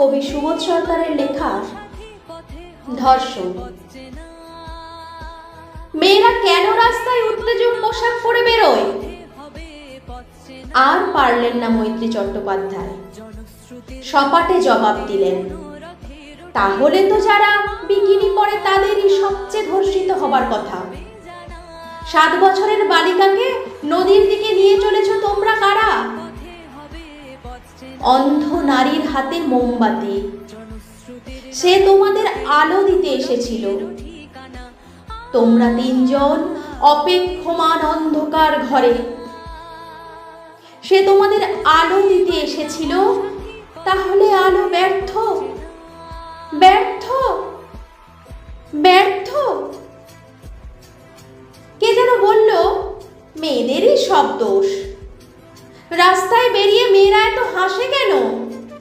কবি সুবোধ সরকারের লেখা ধর্ষণ। মেয়েরা কেন রাস্তায় উত্তেজক পোশাক পরে বেরোয়? আর পারলেন না মৈত্রী চট্টোপাধ্যায়, সপাটে জবাব দিলেন, তাহলে তো যারা বিকিনি পরে তাদেরই সবচেয়ে ধর্ষিত হবার কথা। 7 বছরের বালিকাকে নদীর দিকে নিয়ে চলেছ তোমরা কারা? অন্ধ নারীর হাতে মোমবাতি, সে তোমাদের আলো দিতে এসেছিল। তোমরা 3 জন অপেক্ষমান অন্ধকার ঘরে, সে তোমাদের আলো দিতে এসেছিল